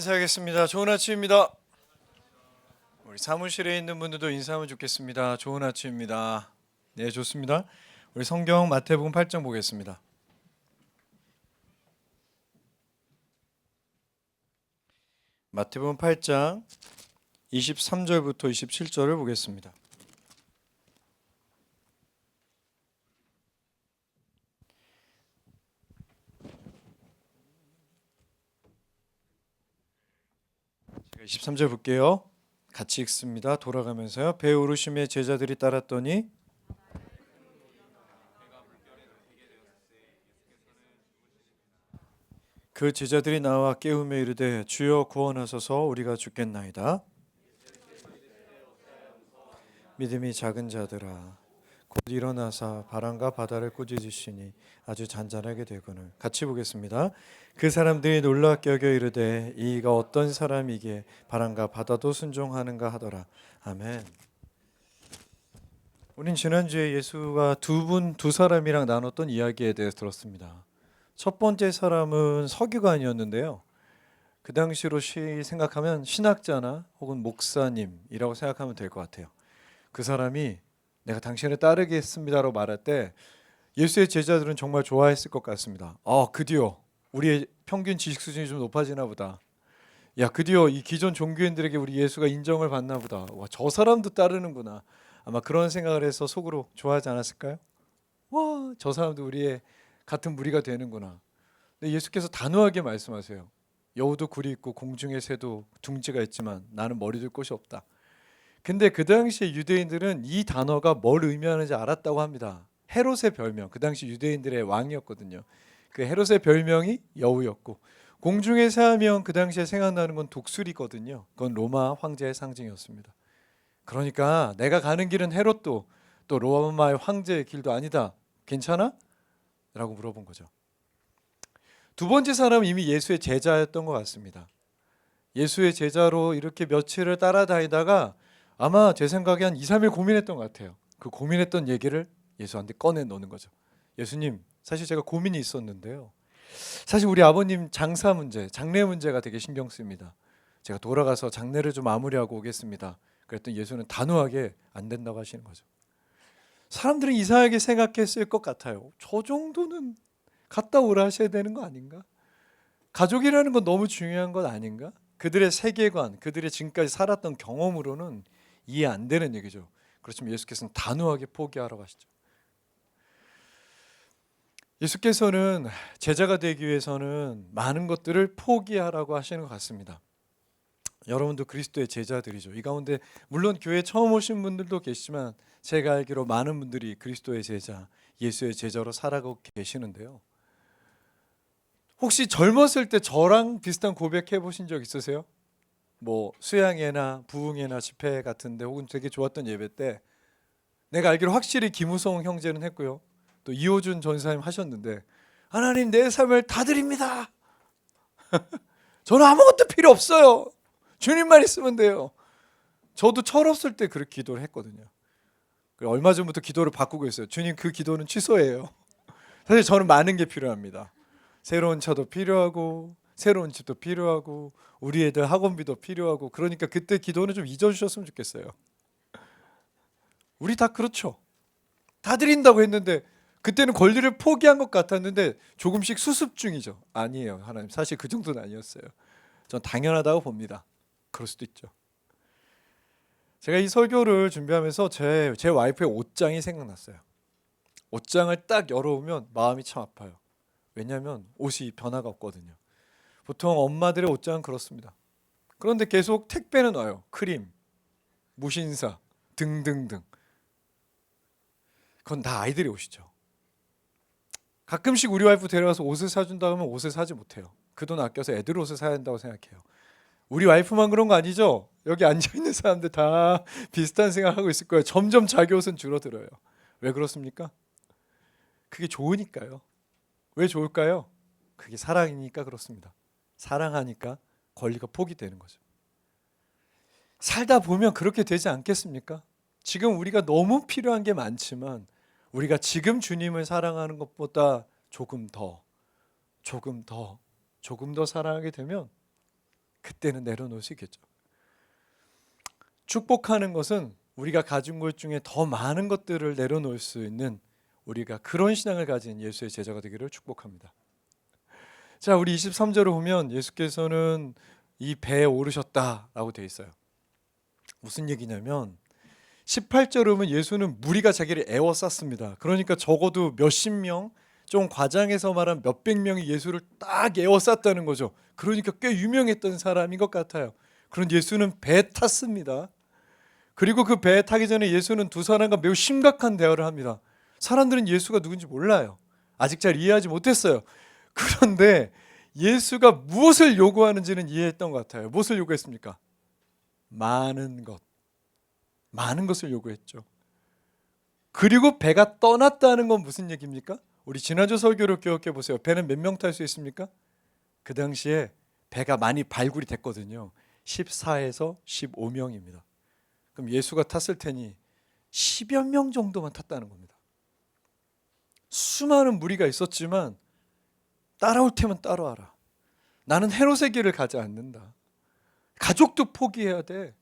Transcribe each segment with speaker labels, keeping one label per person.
Speaker 1: 인사하겠습니다. 좋은 아침입니다. 우리 사무실에 있는 분들도 인사하면 좋겠습니다. 좋은 아침입니다. 네, 좋습니다. 우리 성경 마태복음 8장 보겠습니다. 마태복음 8장 23절부터 27절을 보겠습니다. 제가 23절 볼게요. 같이 읽습니다. 돌아가면서요. 배 오르심에 제자들이 따랐더니 그 제자들이 나와 깨우며 이르되 주여 구원하소서 우리가 죽겠나이다. 믿음이 작은 자들아 곧 일어나사 바람과 바다를 꾸짖으시니 아주 잔잔하게 되거늘. 같이 보겠습니다. 그 사람들이 놀랍게 여겨 이르되 이가 어떤 사람이기에 바람과 바다도 순종하는가 하더라. 아멘. 우린 지난주에 예수가 두 사람이랑 나눴던 이야기에 대해서 들었습니다. 첫 번째 사람은 서기관이었는데요. 그 당시로 생각하면 신학자나 혹은 목사님이라고 생각하면 될 것 같아요. 그 사람이 내가 당신을 따르겠습니다라고 말할 때 예수의 제자들은 정말 좋아했을 것 같습니다. 드디어 우리의 평균 지식 수준이 좀 높아지나 보다. 야, 드디어 이 기존 종교인들에게 우리 예수가 인정을 받나 보다. 와, 저 사람도 따르는구나. 아마 그런 생각을 해서 속으로 좋아하지 않았을까요? 와, 저 사람도 우리의 같은 무리가 되는구나. 근데 예수께서 단호하게 말씀하세요. 여우도 굴이 있고 공중의 새도 둥지가 있지만 나는 머리 둘 곳이 없다. 근데 그 당시에 유대인들은 이 단어가 뭘 의미하는지 알았다고 합니다. 헤롯의 별명, 그 당시 유대인들의 왕이었거든요. 그 헤롯의 별명이 여우였고, 공중의 새하면 그 당시에 생각나는 건 독수리거든요. 그건 로마 황제의 상징이었습니다. 그러니까 내가 가는 길은 헤롯도 또 로마의 황제의 길도 아니다. 괜찮아? 라고 물어본 거죠. 두 번째 사람은 이미 예수의 제자였던 것 같습니다. 예수의 제자로 이렇게 며칠을 따라다니다가 아마 제 생각에 한 2, 3일 고민했던 것 같아요. 그 고민했던 얘기를 예수한테 꺼내놓는 거죠. 예수님, 사실 제가 고민이 있었는데요. 사실 우리 아버님 장사 문제, 장례 문제가 되게 신경 씁니다. 제가 돌아가서 장례를 좀 마무리하고 오겠습니다. 그랬더니 예수는 단호하게 안 된다고 하시는 거죠. 사람들은 이상하게 생각했을 것 같아요. 저 정도는 갔다 오라 하셔야 되는 거 아닌가? 가족이라는 건 너무 중요한 것 아닌가? 그들의 세계관, 그들의 지금까지 살았던 경험으로는 이해 안 되는 얘기죠. 그렇지만 예수께서는 단호하게 포기하라고 하시죠. 예수께서는 제자가 되기 위해서는 많은 것들을 포기하라고 하시는 것 같습니다. 여러분도 그리스도의 제자들이죠. 이 가운데 물론 교회 처음 오신 분들도 계시지만 제가 알기로 많은 분들이 그리스도의 제자, 예수의 제자로 살아가고 계시는데요. 혹시 젊었을 때 저랑 비슷한 고백해 보신 적 있으세요? 뭐 수양회나 부흥회나 집회 같은데 혹은 되게 좋았던 예배 때 내가 알기로 확실히 김우성 형제는 했고요. 또 이호준 전사님 하셨는데 하나님 내 삶을 다 드립니다. 저는 아무것도 필요 없어요. 주님만 있으면 돼요. 저도 철없을 때 그렇게 기도를 했거든요. 얼마 전부터 기도를 바꾸고 있어요. 주님 그 기도는 취소해요. 사실 저는 많은 게 필요합니다. 새로운 차도 필요하고 새로운 집도 필요하고 우리 애들 학원비도 필요하고 그러니까 그때 기도는 좀 잊어주셨으면 좋겠어요. 우리 다 그렇죠. 다 드린다고 했는데 그때는 권리를 포기한 것 같았는데 조금씩 수습 중이죠. 아니에요. 하나님 사실 그 정도는 아니었어요. 전 당연하다고 봅니다. 그럴 수도 있죠. 제가 이 설교를 준비하면서 제 와이프의 옷장이 생각났어요. 옷장을 딱 열어보면 마음이 참 아파요. 왜냐하면 옷이 변화가 없거든요. 보통 엄마들의 옷장은 그렇습니다. 그런데 계속 택배는 와요. 크림, 무신사 등등등. 그건 다 아이들의 옷이죠. 가끔씩 우리 와이프 데려가서 옷을 사준다 하면 옷을 사지 못해요. 그 돈 아껴서 애들 옷을 사야 한다고 생각해요. 우리 와이프만 그런 거 아니죠? 여기 앉아있는 사람들 다 비슷한 생각하고 있을 거예요. 점점 자기 옷은 줄어들어요. 왜 그렇습니까? 그게 좋으니까요. 왜 좋을까요? 그게 사랑이니까 그렇습니다. 사랑하니까 권리가 포기되는 거죠. 살다 보면 그렇게 되지 않겠습니까? 지금 우리가 너무 필요한 게 많지만 우리가 지금 주님을 사랑하는 것보다 조금 더 사랑하게 되면 그때는 내려놓을 수 있겠죠. 축복하는 것은 우리가 가진 것 중에 더 많은 것들을 내려놓을 수 있는 우리가 그런 신앙을 가진 예수의 제자가 되기를 축복합니다. 자, 우리 23절을 보면 예수께서는 이 배에 오르셨다라고 되어 있어요. 무슨 얘기냐면 18절을 보면 예수는 무리가 자기를 에워쌌습니다. 그러니까 적어도 몇십 명, 좀 과장해서 말하면 몇백 명이 예수를 딱 에워쌌다는 거죠. 그러니까 꽤 유명했던 사람인 것 같아요. 그런 예수는 배에 탔습니다. 그리고 그 배에 타기 전에 예수는 두 사람과 매우 심각한 대화를 합니다. 사람들은 예수가 누군지 몰라요. 아직 잘 이해하지 못했어요. 그런데 예수가 무엇을 요구하는지는 이해했던 것 같아요. 무엇을 요구했습니까? 많은 것을 요구했죠. 그리고 배가 떠났다는 건 무슨 얘기입니까? 우리 지난주 설교를 기억해 보세요. 배는 몇 명 탈 수 있습니까? 그 당시에 배가 많이 발굴이 됐거든요. 14에서 15명입니다. 그럼 예수가 탔을 테니 10여 명 정도만 탔다는 겁니다. 수많은 무리가 있었지만 따라올 테면 따라와라. 나는 헤롯의 길을 가지 않는다. 가족도 포기해야 돼.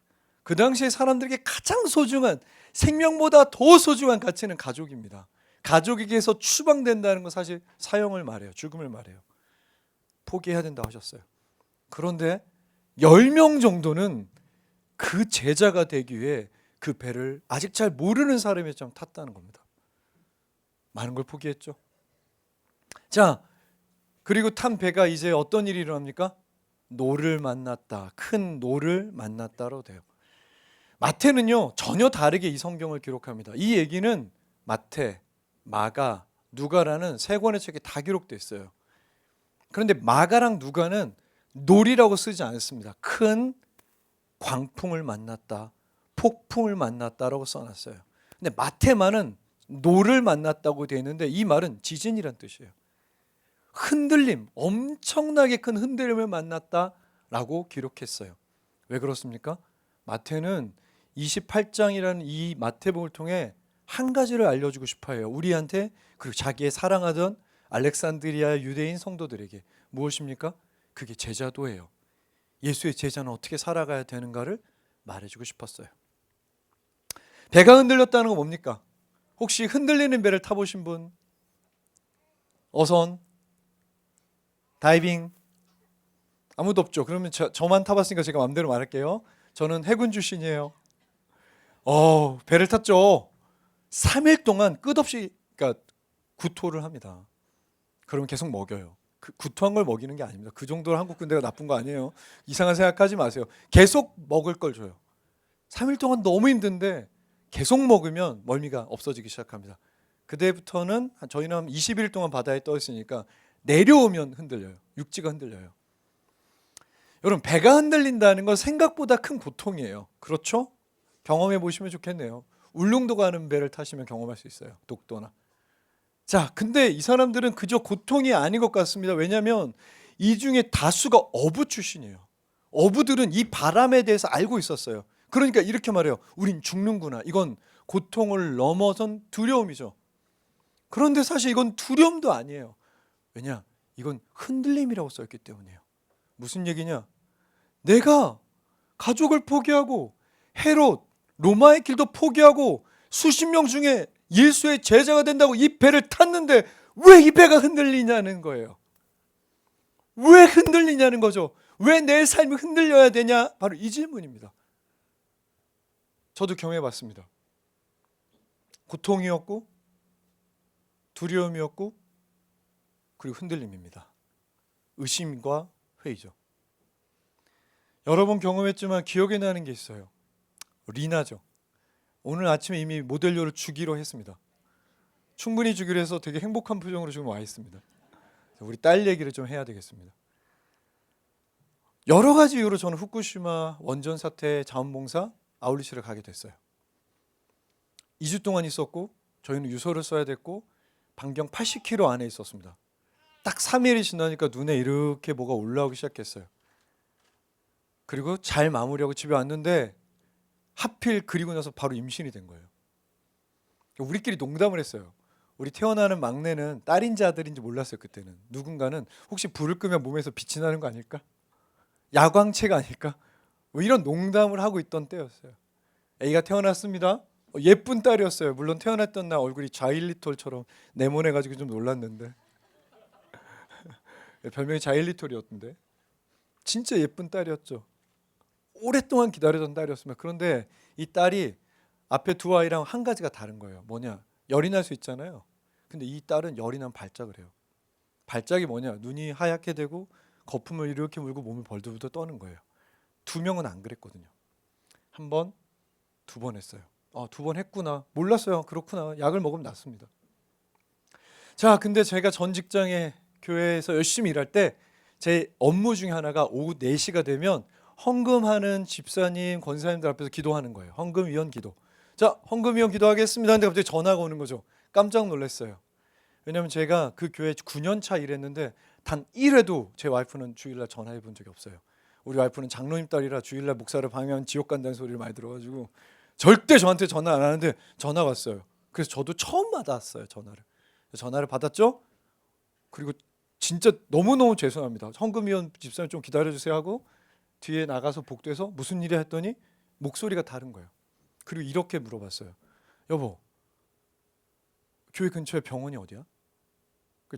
Speaker 1: 그 당시에 사람들에게 가장 소중한, 생명보다 더 소중한 가치는 가족입니다. 가족에게서 추방된다는 건 사실 사형을 말해요. 죽음을 말해요. 포기해야 된다고 하셨어요. 그런데 10명 정도는 그 제자가 되기 위해 그 배를 아직 잘 모르는 사람이 좀 탔다는 겁니다. 많은 걸 포기했죠. 자, 그리고 탄 배가 이제 어떤 일이 일어납니까? 노를 만났다. 큰 노를 만났다로 돼요. 마태는요, 전혀 다르게 이 성경을 기록합니다. 이 얘기는 마태, 마가, 누가라는 세 권의 책에 다 기록되어 있어요. 그런데 마가랑 누가는 놀이라고 쓰지 않습니다. 큰 광풍을 만났다, 폭풍을 만났다라고 써놨어요. 근데 마태만은 노를 만났다고 되어 있는데 이 말은 지진이란 뜻이에요. 흔들림, 엄청나게 큰 흔들림을 만났다라고 기록했어요. 왜 그렇습니까? 마태는 28장이라는 이 마태복음을 통해 한 가지를 알려주고 싶어요. 우리한테, 그리고 자기의 사랑하던 알렉산드리아 유대인 성도들에게. 무엇입니까? 그게 제자도예요. 예수의 제자는 어떻게 살아가야 되는가를 말해주고 싶었어요. 배가 흔들렸다는 건 뭡니까? 혹시 흔들리는 배를 타보신 분? 어선? 다이빙? 아무도 없죠. 그러면 저만 타봤으니까 제가 마음대로 말할게요. 저는 해군 출신이에요. 배를 탔죠. 3일 동안 끝없이, 그러니까 구토를 합니다. 그러면 계속 먹여요. 구토한 걸 먹이는 게 아닙니다. 그 정도로 한국 군대가 나쁜 거 아니에요. 이상한 생각하지 마세요. 계속 먹을 걸 줘요. 3일 동안 너무 힘든데 계속 먹으면 멀미가 없어지기 시작합니다. 그때부터는 저희는 한 20일 동안 바다에 떠 있으니까 내려오면 흔들려요. 육지가 흔들려요. 여러분, 배가 흔들린다는 건 생각보다 큰 고통이에요. 그렇죠? 경험해 보시면 좋겠네요. 울릉도 가는 배를 타시면 경험할 수 있어요. 독도나. 자, 근데 이 사람들은 그저 고통이 아닌 것 같습니다. 왜냐하면 이 중에 다수가 어부 출신이에요. 어부들은 이 바람에 대해서 알고 있었어요. 그러니까 이렇게 말해요. 우린 죽는구나. 이건 고통을 넘어선 두려움이죠. 그런데 사실 이건 두려움도 아니에요. 왜냐? 이건 흔들림이라고 써있기 때문이에요. 무슨 얘기냐? 내가 가족을 포기하고 헤롯, 로마의 길도 포기하고 수십 명 중에 예수의 제자가 된다고 이 배를 탔는데 왜 이 배가 흔들리냐는 거예요. 왜 흔들리냐는 거죠. 왜 내 삶이 흔들려야 되냐? 바로 이 질문입니다. 저도 경험해봤습니다. 고통이었고 두려움이었고 그리고 흔들림입니다. 의심과 회의죠. 여러 번 경험했지만 기억에 나는 게 있어요. 리나죠. 오늘 아침에 이미 모델료를 주기로 했습니다. 충분히 주기로 해서 되게 행복한 표정으로 지금 와 있습니다. 우리 딸 얘기를 좀 해야 되겠습니다. 여러 가지 이유로 저는 후쿠시마 원전 사태 자원봉사 아울리치를 가게 됐어요. 2주 동안 있었고 저희는 유서를 써야 됐고 반경 80km 안에 있었습니다. 딱 3일이 지나니까 눈에 이렇게 뭐가 올라오기 시작했어요. 그리고 잘 마무리하고 집에 왔는데 하필 그리고 나서 바로 임신이 된 거예요. 우리끼리 농담을 했어요. 우리 태어나는 막내는 딸인지 아들인지 몰랐어요. 그때는 누군가는 혹시 불을 끄면 몸에서 빛이 나는 거 아닐까? 야광채가 아닐까? 뭐 이런 농담을 하고 있던 때였어요. A가 태어났습니다. 예쁜 딸이었어요. 물론 태어났던 날 얼굴이 자일리톨처럼 네모내가지고 좀 놀랐는데 별명이 자일리톨이었는데 진짜 예쁜 딸이었죠. 오랫동안 기다리던 딸이었습니다. 그런데 이 딸이 앞에 두 아이랑 한 가지가 다른 거예요. 뭐냐? 열이 날 수 있잖아요. 근데 이 딸은 열이 나면 발작을 해요. 발작이 뭐냐? 눈이 하얗게 되고 거품을 이렇게 물고 몸을 벌들벌 떠는 거예요. 두 명은 안 그랬거든요. 한 번, 두 번 했어요. 두 번 했구나. 몰랐어요. 그렇구나. 약을 먹으면 낫습니다. 자, 근데 제가 전 직장에 교회에서 열심히 일할 때 제 업무 중에 하나가 오후 4시가 되면 헌금하는 집사님, 권사님들 앞에서 기도하는 거예요. 헌금 위원 기도. 자, 헌금 위원 기도하겠습니다. 근데 갑자기 전화가 오는 거죠. 깜짝 놀랐어요. 왜냐하면 제가 그 교회 9년 차 일했는데 단 1회도 제 와이프는 주일날 전화해 본 적이 없어요. 우리 와이프는 장로님 딸이라 주일날 목사를 방해하면 지옥 간다는 소리를 많이 들어가지고 절대 저한테 전화 안 하는데 전화 왔어요. 그래서 저도 처음 받았어요. 전화를 받았죠. 그리고 진짜 너무너무 죄송합니다. 헌금위원 집사님 좀 기다려주세요 하고 뒤에 나가서 복도에서 무슨 일이야 했더니 목소리가 다른 거예요. 그리고 이렇게 물어봤어요. 여보, 교회 근처에 병원이 어디야?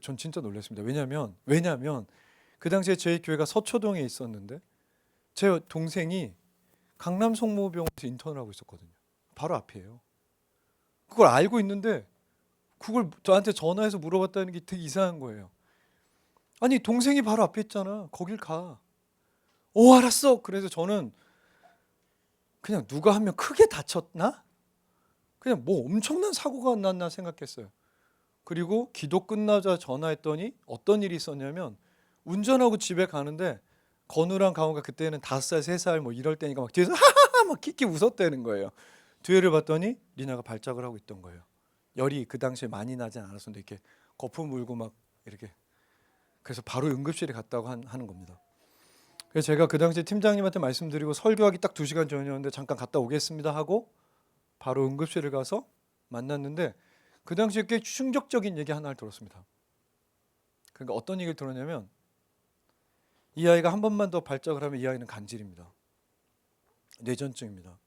Speaker 1: 전 진짜 놀랐습니다. 왜냐하면 그 당시에 제 교회가 서초동에 있었는데 제 동생이 강남 성모병원에서 인턴을 하고 있었거든요. 바로 앞이에요. 그걸 알고 있는데 그걸 저한테 전화해서 물어봤다는 게 되게 이상한 거예요. 아니 동생이 바로 앞에 있잖아. 거길 가. 알았어. 그래서 저는 그냥 누가 한 명 크게 다쳤나? 그냥 뭐 엄청난 사고가 났나 생각했어요. 그리고 기도 끝나자 전화했더니 어떤 일이 있었냐면 운전하고 집에 가는데 건우랑 강호가 그때는 5살, 3살 뭐 이럴 때니까 막 뒤에서 하하하 막 킥킥 웃었다는 거예요. 뒤를 봤더니 리나가 발작을 하고 있던 거예요. 열이 그 당시에 많이 나진 않았었는데 이렇게 거품 물고 막 이렇게. 그래서 바로 응급실에 갔다고 하는 겁니다. 그래서 제가 그 당시에 팀장님한테 말씀드리고 설교하기 딱 2시간 전이었는데 잠깐 갔다 오겠습니다 하고 바로 응급실을 가서 만났는데 그 당시에 꽤 충격적인 얘기 하나를 들었습니다. 그러니까 어떤 얘기를 들었냐면 이 아이가 한 번만 더 발작을 하면 이 아이는 간질입니다. 뇌전증입니다.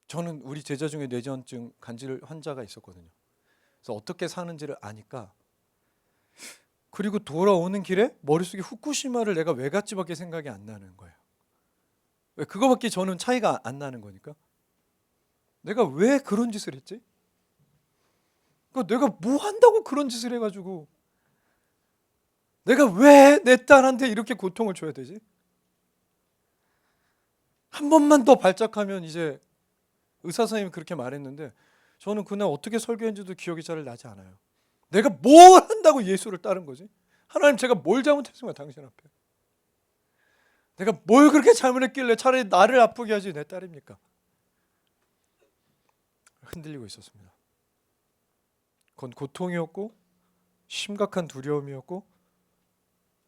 Speaker 1: 저는 우리 제자 중에 뇌전증 간질 환자가 있었거든요. 그래서 어떻게 사는지를 아니까 그리고 돌아오는 길에 머릿속에 후쿠시마를 내가 왜 갔지밖에 생각이 안 나는 거예요. 왜 그거밖에 저는 차이가 안 나는 거니까. 내가 왜 그런 짓을 했지? 그러니까 내가 뭐 한다고 그런 짓을 해가지고 내가 왜 내 딸한테 이렇게 고통을 줘야 되지? 한 번만 더 발작하면 이제 의사 선생님이 그렇게 말했는데 저는 그날 어떻게 설교했는지도 기억이 잘 나지 않아요. 내가 뭘 한다고 예수를 따른 거지? 하나님 제가 뭘 잘못했습니까? 당신 앞에. 내가 뭘 그렇게 잘못했길래 차라리 나를 아프게 하지 내 딸입니까? 흔들리고 있었습니다. 그건 고통이었고 심각한 두려움이었고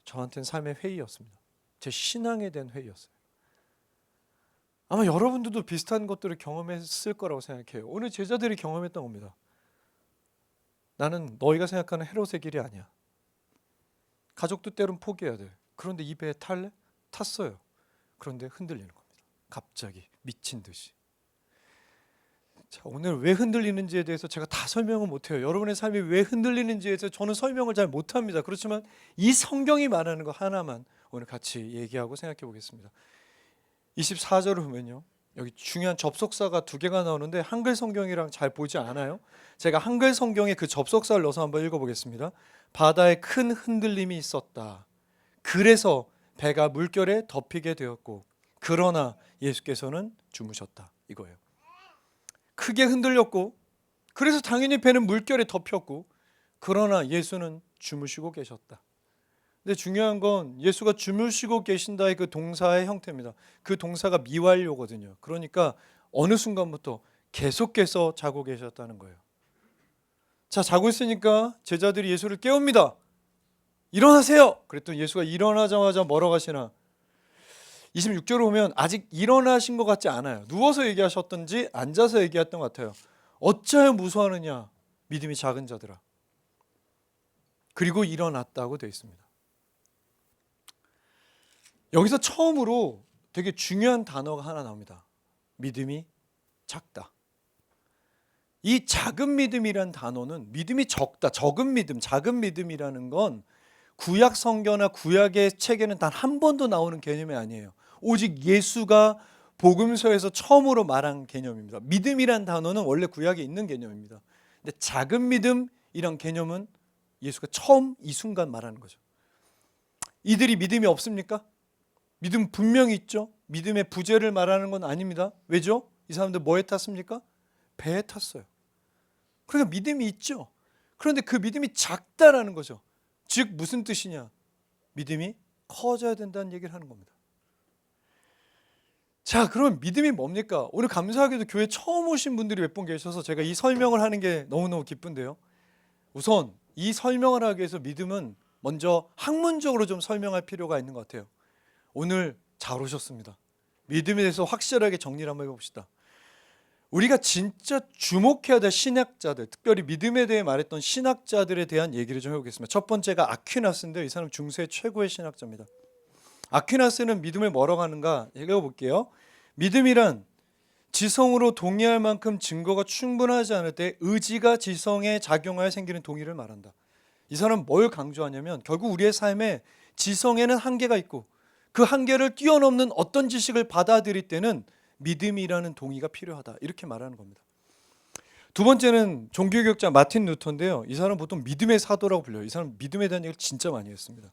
Speaker 1: 저한테는 삶의 회의였습니다. 제 신앙에 대한 회의였어요. 아마 여러분들도 비슷한 것들을 경험했을 거라고 생각해요. 오늘 제자들이 경험했던 겁니다. 나는 너희가 생각하는 헤롯의 길이 아니야. 가족도 때론 포기해야 돼. 그런데 이 배에 탈래? 탔어요. 그런데 흔들리는 겁니다. 갑자기 미친 듯이. 자, 오늘 왜 흔들리는지에 대해서 제가 다 설명은 못해요. 여러분의 삶이 왜 흔들리는지에 대해서 저는 설명을 잘 못합니다. 그렇지만 이 성경이 말하는 거 하나만 오늘 같이 얘기하고 생각해 보겠습니다. 24절을 보면요. 여기 중요한 접속사가 2개가 나오는데 한글 성경이랑 잘 보지 않아요. 제가 한글 성경에 그 접속사를 넣어서 한번 읽어보겠습니다. 바다에 큰 흔들림이 있었다. 그래서 배가 물결에 덮이게 되었고 그러나 예수께서는 주무셨다. 이거예요. 크게 흔들렸고 그래서 당연히 배는 물결에 덮였고 그러나 예수는 주무시고 계셨다. 근데 중요한 건 예수가 주무시고 계신다의 그 동사의 형태입니다. 그 동사가 미완료거든요. 그러니까 어느 순간부터 계속해서 자고 계셨다는 거예요. 자, 자고 있으니까 제자들이 예수를 깨웁니다. 일어나세요. 그랬더니 예수가 일어나자마자 뭐라고 하시나? 26절을 보면 아직 일어나신 것 같지 않아요. 누워서 얘기하셨던지 앉아서 얘기했던 것 같아요. 어찌하여 무서워하느냐 믿음이 작은 자들아. 그리고 일어났다고 되어 있습니다. 여기서 처음으로 되게 중요한 단어가 하나 나옵니다. 믿음이 작다. 이 작은 믿음이란 단어는 믿음이 적다, 적은 믿음, 작은 믿음이라는 건 구약 성경이나 구약의 책에는 단 한 번도 나오는 개념이 아니에요. 오직 예수가 복음서에서 처음으로 말한 개념입니다. 믿음이란 단어는 원래 구약에 있는 개념입니다. 근데 작은 믿음이란 개념은 예수가 처음 이 순간 말하는 거죠. 이들이 믿음이 없습니까? 믿음 분명히 있죠. 믿음의 부재를 말하는 건 아닙니다. 왜죠? 이 사람들 뭐에 탔습니까? 배에 탔어요. 그러니까 믿음이 있죠. 그런데 그 믿음이 작다라는 거죠. 즉 무슨 뜻이냐? 믿음이 커져야 된다는 얘기를 하는 겁니다. 자, 그럼 믿음이 뭡니까? 오늘 감사하게도 교회 처음 오신 분들이 몇 분 계셔서 제가 이 설명을 하는 게 너무너무 기쁜데요. 우선 이 설명을 하기 위해서 믿음은 먼저 학문적으로 좀 설명할 필요가 있는 것 같아요. 오늘 잘 오셨습니다. 믿음에 대해서 확실하게 정리를 한번 해봅시다. 우리가 진짜 주목해야 될 신학자들, 특별히 믿음에 대해 말했던 신학자들에 대한 얘기를 좀 해보겠습니다. 첫 번째가 아퀴나스인데요. 이 사람 중세 최고의 신학자입니다. 아퀴나스는 믿음을 뭐라고 하는가 읽어볼게요. 믿음이란 지성으로 동의할 만큼 증거가 충분하지 않을 때 의지가 지성에 작용하여 생기는 동의를 말한다. 이 사람은 뭘 강조하냐면 결국 우리의 삶에 지성에는 한계가 있고 그 한계를 뛰어넘는 어떤 지식을 받아들일 때는 믿음이라는 동의가 필요하다. 이렇게 말하는 겁니다. 두 번째는 종교개혁자 마틴 루터인데요. 이 사람은 보통 믿음의 사도라고 불려요. 이 사람은 믿음에 대한 얘기를 진짜 많이 했습니다.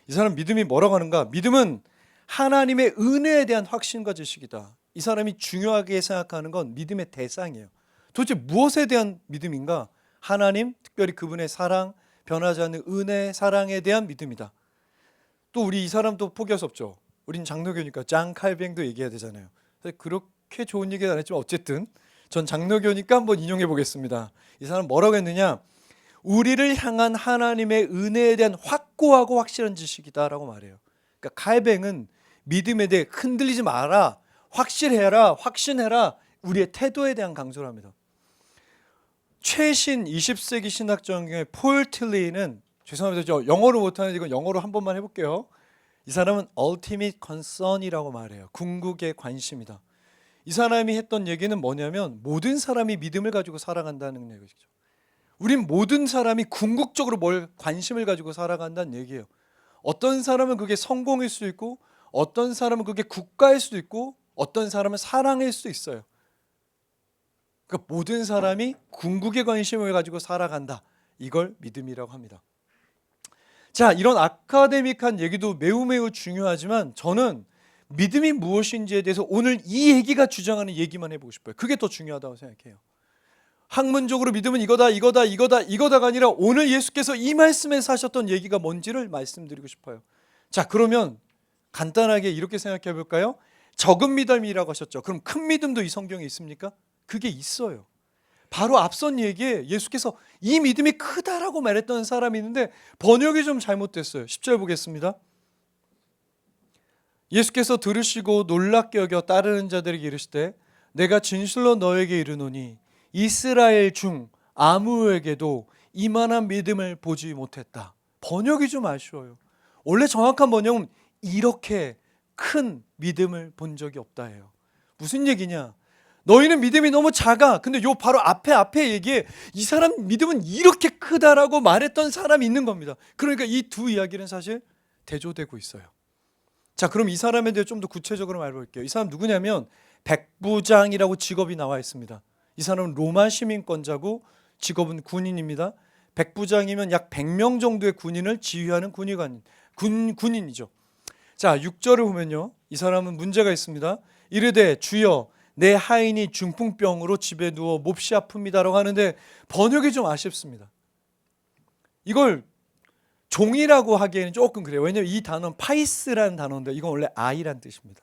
Speaker 1: 이 사람 믿음이 뭐라고 하는가? 믿음은 하나님의 은혜에 대한 확신과 지식이다. 이 사람이 중요하게 생각하는 건 믿음의 대상이에요. 도대체 무엇에 대한 믿음인가? 하나님, 특별히 그분의 사랑, 변하지 않는 은혜, 사랑에 대한 믿음이다. 또 우리 이 사람도 포기할 수 없죠. 우린 장로교니까 장 칼뱅도 얘기해야 되잖아요. 그렇게 좋은 얘기는 안 했지만 어쨌든 전 장로교니까 한번 인용해 보겠습니다. 이 사람 뭐라고 했느냐? 우리를 향한 하나님의 은혜에 대한 확고하고 확실한 지식이다라고 말해요. 그러니까 칼뱅은 믿음에 대해 흔들리지 마라, 확실해라, 확신해라, 우리의 태도에 대한 강조를 합니다. 최신 20세기 신학자 중에 폴 틸리는, 죄송합니다, 저 영어로 못하는데 이건 영어로 한 번만 해볼게요. 이 사람은 ultimate concern이라고 말해요. 궁극의 관심이다. 이 사람이 했던 얘기는 뭐냐면 모든 사람이 믿음을 가지고 살아간다는 얘기죠. 우린 모든 사람이 궁극적으로 뭘 관심을 가지고 살아간다는 얘기예요. 어떤 사람은 그게 성공일 수 있고 어떤 사람은 그게 국가일 수도 있고 어떤 사람은 사랑일 수도 있어요. 그러니까 모든 사람이 궁극의 관심을 가지고 살아간다. 이걸 믿음이라고 합니다. 자, 이런 아카데믹한 얘기도 매우 중요하지만 저는 믿음이 무엇인지에 대해서 오늘 이 얘기가 주장하는 얘기만 해보고 싶어요. 그게 더 중요하다고 생각해요. 학문적으로 믿음은 이거다가 아니라 오늘 예수께서 이 말씀에서 하셨던 얘기가 뭔지를 말씀드리고 싶어요. 자, 그러면 간단하게 이렇게 생각해 볼까요? 적은 믿음이라고 하셨죠. 그럼 큰 믿음도 이 성경에 있습니까? 그게 있어요. 바로 앞선 얘기에 예수께서 이 믿음이 크다라고 말했던 사람이 있는데 번역이 좀 잘못됐어요. 10절 보겠습니다. 예수께서 들으시고 놀랍게 여겨 따르는 자들에게 이르시되 내가 진실로 너에게 이르노니 이스라엘 중 아무에게도 이만한 믿음을 보지 못했다. 번역이 좀 아쉬워요. 원래 정확한 번역은 이렇게 큰 믿음을 본 적이 없다예요. 무슨 얘기냐? 너희는 믿음이 너무 작아. 근데 요 바로 앞에 얘기에 이 사람 믿음은 이렇게 크다라고 말했던 사람이 있는 겁니다. 그러니까 이 두 이야기는 사실 대조되고 있어요. 자, 그럼 이 사람에 대해 좀 더 구체적으로 말해볼게요. 이 사람 누구냐면 백부장이라고 직업이 나와 있습니다. 이 사람은 로마 시민권자고 직업은 군인입니다. 백부장이면 약 100명 정도의 군인을 지휘하는 군인이죠. 자, 6절을 보면요. 이 사람은 문제가 있습니다. 이르되 주여 내 하인이 중풍병으로 집에 누워 몹시 아픕니다라고 하는데 번역이 좀 아쉽습니다. 이걸 종이라고 하기에는 조금 그래요. 왜냐하면 이 단어는 파이스라는 단어인데 이건 원래 아이란 뜻입니다.